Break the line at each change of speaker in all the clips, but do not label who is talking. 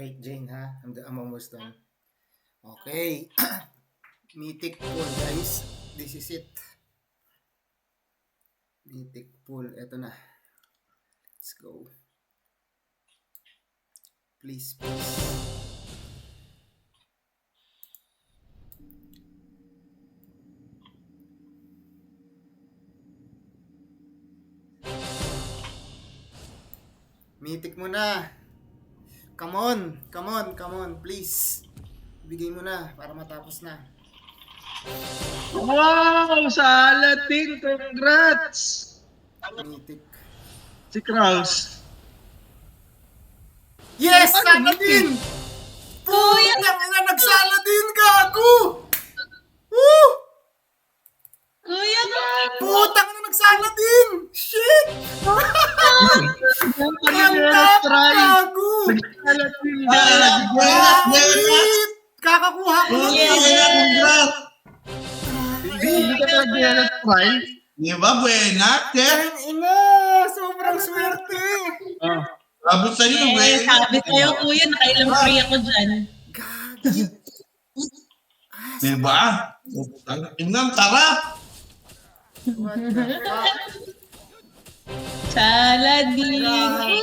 Wait, Jane, ha? I'm almost done. Okay. Mythic pool, guys. This is it. Mythic pool. Ito na. Let's go. Please, please. Mythic mo na. Come on. Come on. Come on. Please. Bigay mo na para matapos na.
Wow! Salatin! Congrats!
Mythic.
Si Kraus.
Yes!
Ano,
Saladin! Puya! Nagsaladin ka ako! Woo!
Kuya ka!
Putang na nagsaladin! Shit! Ang
Try!
gago!
Salatin!
Wait! Kakakuha ko lang yun!
Hindi ka talaga try?
Di ba, buena?
Ang ina! Sobrang swerte!
Abot sa'yo, buena.
Sabi sa'yo, kuya, nakailang free ako dyan.
Gagi!
Di ba? Tingnan, tara!
What the fuck?
Saladin!
Gagi!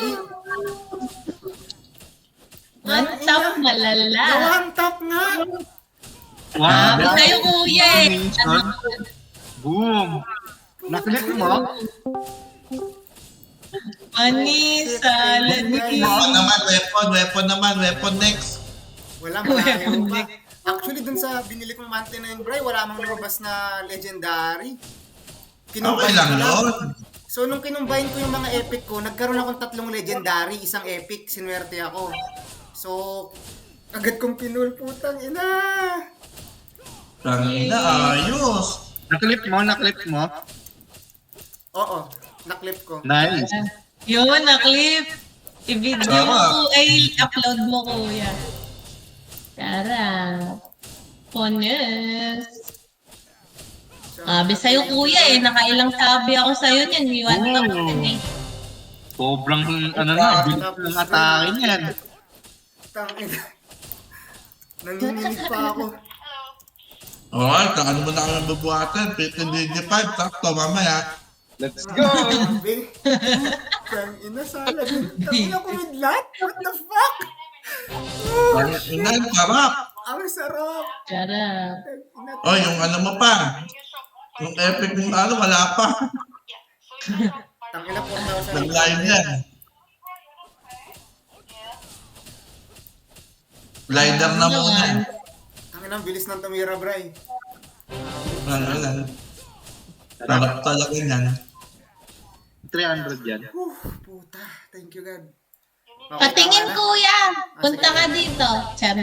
One tap malala.
One tap nga!
Sabi sa'yo, kuya eh.
Boom! Naklik mo?
Mani, Saladin.
Weapon next.
Wala, malayo pa. Actually, dun sa binili kong mante na yun, Bray, wala mang lumabas na legendary.
Okay lang yun.
So, nung kinumbine ko yung mga epic ko, nagkaroon akong 3 legendary, isang epic, sinuwerte ako. So, agad kong pinul, putang ina!
Tangina, ayos.
Naklip mo?
Oo, naklip ko.
Nice.
Yun, naklip. I-video mo, ay upload mo, kuya. Tara. Pones. Sabi sa'yo, kuya eh. Nakailang sabi ako sa'yo niyan. Iwan ka mo din eh.
Sobrang bilis ng atake niyan.
Tangina. Nanginginig pa ako.
Alright, ano mo na kami bubuhatan? 15 video 5, sakto, mamaya.
Let's
Grabe. Tangina, Saladin. Tangina ko midlat? What the fuck?
Tangina, sarap.
Ang sarap.
Tara.
Oh, yung ano mo pa. Yung epic yung wala pa.
Tangina po daw sa
Nag-live yan. Glider na muna.
Tangina, ang bilis ng tumira, Bray.
Sarap talaga yan.
300 yan.
Puta. Thank you, God.
Patingin, kuya. Punta ka dito. Tara.